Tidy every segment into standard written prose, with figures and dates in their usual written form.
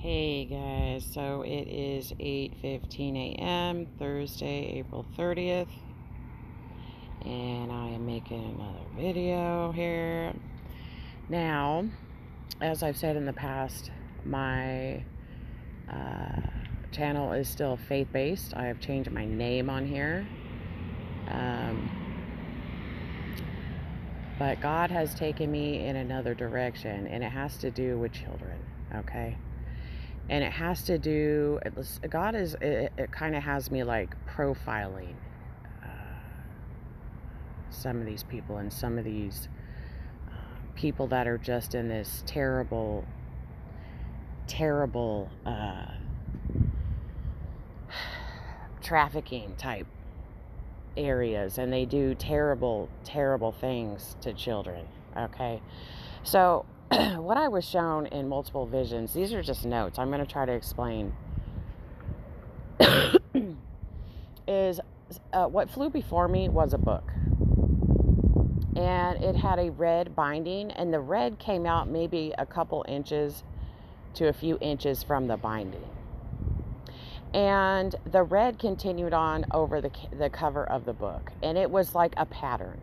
Hey guys, so it is 8:15 a.m. Thursday, April 30th, and I am making another video here. Now, as I've said in the past, my channel is still faith-based. I have changed my name on here, but God has taken me in another direction, and it has to do with children, okay? And it has to do, it kind of has me like profiling some of these people and some of these people that are just in this terrible trafficking type areas, and they do terrible things to children, okay? So what I was shown in multiple visions, these are just notes, I'm going to try to explain, is what flew before me was a book. And it had a red binding, and the red came out maybe a couple inches to a few inches from the binding. And the red continued on over the cover of the book. And it was like a pattern,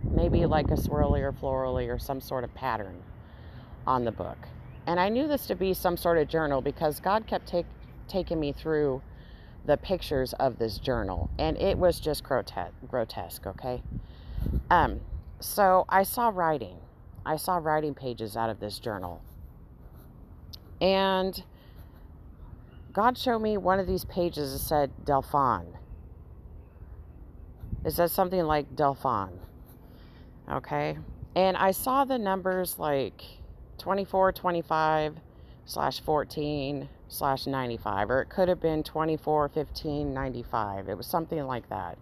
maybe like a swirly or florally or some sort of pattern on the book. And I knew this to be some sort of journal because God kept taking me through the pictures of this journal, and it was just grotesque, okay? So I saw writing pages out of this journal, and God showed me one of these pages that said Delfan. It says something like Delfan, okay? And I saw the numbers like 2425/14/95, or it could have been 241595. It was something like that.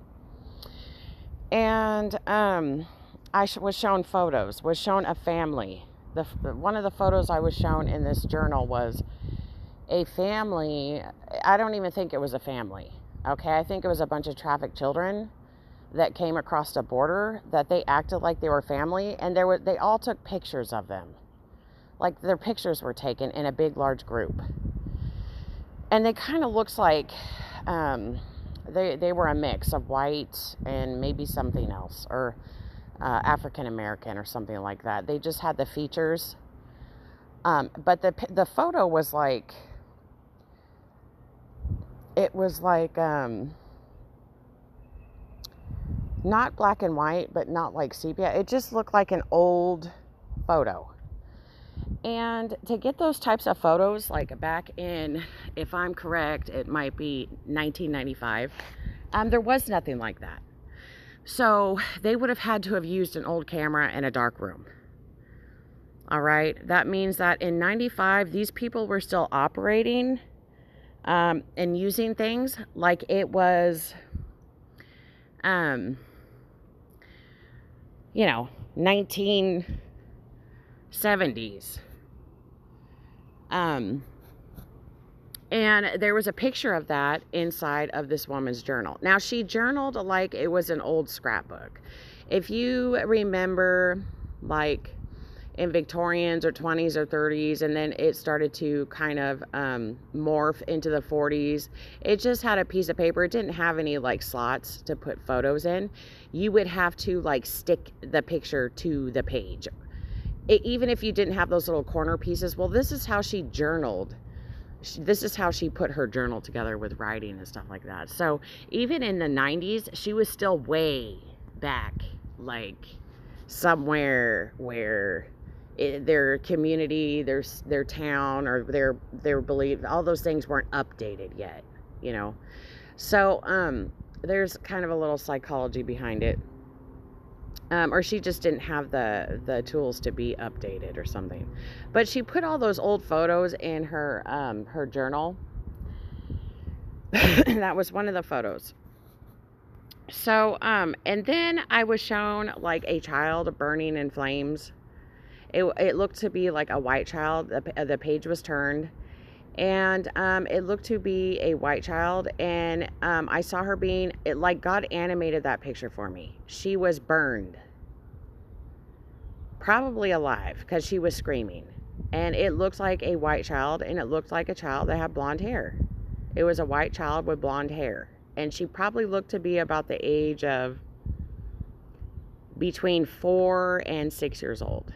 And was shown photos, was shown a family. One of the photos I was shown in this journal was a family. I don't even think it was a family, okay? I think it was a bunch of trafficked children that came across the border, that they acted like they were family, and they all took pictures of them. Like their pictures were taken in a big, large group. And they kind of looks like they were a mix of white and maybe something else, or African American or something like that. They just had the features. But the photo was like, it was like not black and white, but not like sepia. It just looked like an old photo. And to get those types of photos, like back in, if I'm correct, it might be 1995, there was nothing like that. So they would have had to have used an old camera in a dark room. All right. That means that in 95, these people were still operating and using things like it was, 1970s. And there was a picture of that inside of this woman's journal. Now, she journaled like it was an old scrapbook. If you remember, like in Victorians or 20s or 30s, and then it started to kind of morph into the 40s. It just had a piece of paper. It didn't have any like slots to put photos in. You would have to like stick the picture to the page. Even if you didn't have those little corner pieces. Well, this is how she journaled. This is how she put her journal together with writing and stuff like that. So even in the 90s, she was still way back, like somewhere where their community, their town, or their belief, all those things weren't updated yet, So there's kind of a little psychology behind it. Or she just didn't have the tools to be updated or something. But she put all those old photos in her journal. That was one of the photos. So, and then I was shown like a child burning in flames. It looked to be like a white child. The page was turned. And it looked to be a white child, and I saw her like God animated that picture for me. She was burned, probably alive, because she was screaming. And it looked like a white child, and it looked like a child that had blonde hair. It was a white child with blonde hair. And she probably looked to be about the age of between 4 and 6 years old.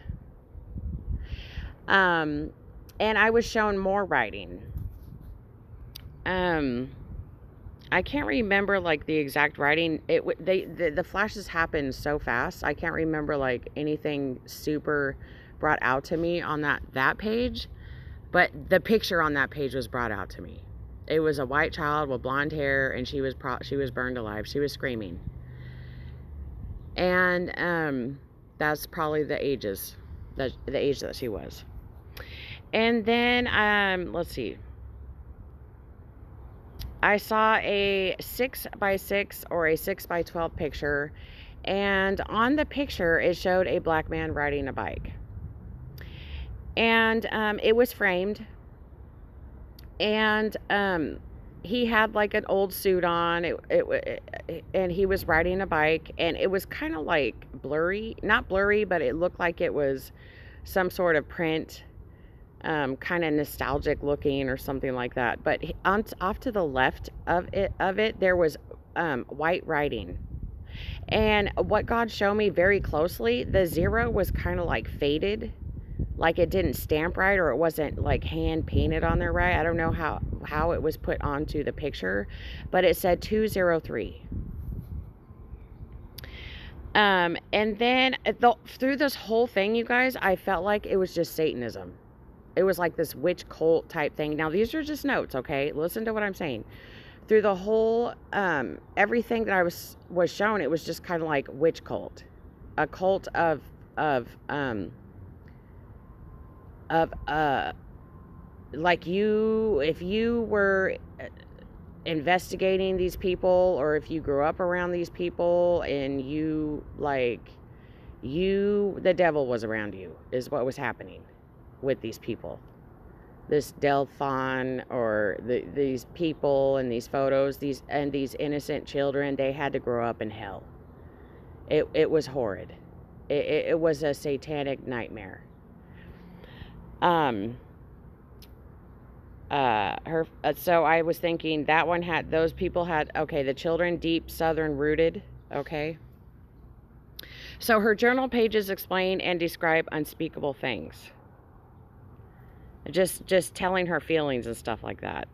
And I was shown more writing. I can't remember like the exact writing. The flashes happened so fast. I can't remember like anything super brought out to me on that page, but the picture on that page was brought out to me. It was a white child with blonde hair, and she was burned alive. She was screaming. And that's probably the age that she was. And then let's see. I saw a 6x6 or a 6x12 picture, and on the picture it showed a black man riding a bike. And it was framed, and he had like an old suit on, and he was riding a bike, and it was kind of like blurry, not blurry, but it looked like it was some sort of print, kind of nostalgic looking or something like that. But off to the left of it there was white writing. And what God showed me very closely, the 0 was kind of like faded, like it didn't stamp right, or it wasn't like hand painted on there right. I don't know how it was put onto the picture, but it said 203. And then through this whole thing, you guys, I felt like it was just Satanism. It was like this witch cult type thing. Now, these are just notes, okay? Listen to what I'm saying. Through the whole, everything that I was shown, it was just kind of like witch cult. A cult of like if you were investigating these people, or if you grew up around these people, and the devil was around you, is what was happening with these people. This Delfan, or these people and these photos, these innocent children, they had to grow up in hell. It was horrid. It was a satanic nightmare. So I was thinking that one had, those people had, okay, the children deep southern rooted, okay. So her journal pages explain and describe unspeakable things. Just telling her feelings and stuff like that.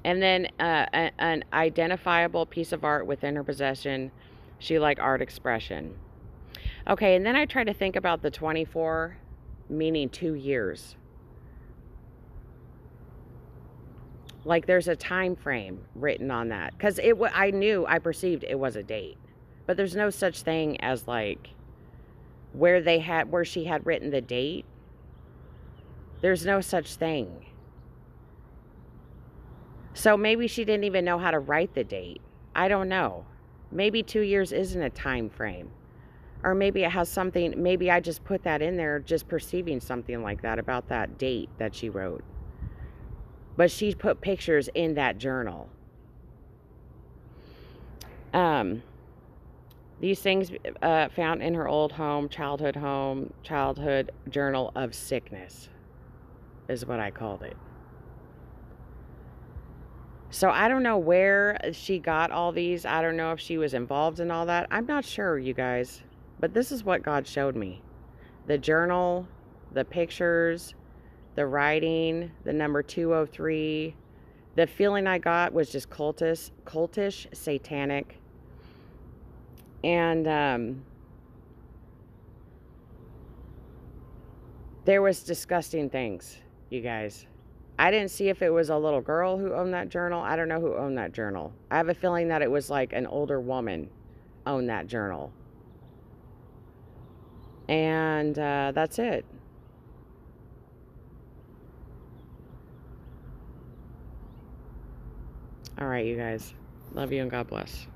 And then an identifiable piece of art within her possession. She liked art expression. Okay, and then I tried to think about the 24, meaning 2 years. Like there's a time frame written on that, because I perceived it was a date, but there's no such thing as like where she had written the date. There's no such thing. So maybe she didn't even know how to write the date. I don't know. Maybe 2 years isn't a time frame. Or maybe it has something, maybe I just put that in there, just perceiving something like that about that date that she wrote. But she put pictures in that journal. These things found in her old childhood journal of sickness is what I called it. So I don't know where she got all these. I don't know if she was involved in all that. I'm not sure, you guys. But this is what God showed me. The journal, the pictures, the writing, the number 203. The feeling I got was just cultish, satanic. And there was disgusting things, you guys. I didn't see if it was a little girl who owned that journal. I don't know who owned that journal. I have a feeling that it was like an older woman owned that journal. And that's it. All right, you guys. Love you and God bless.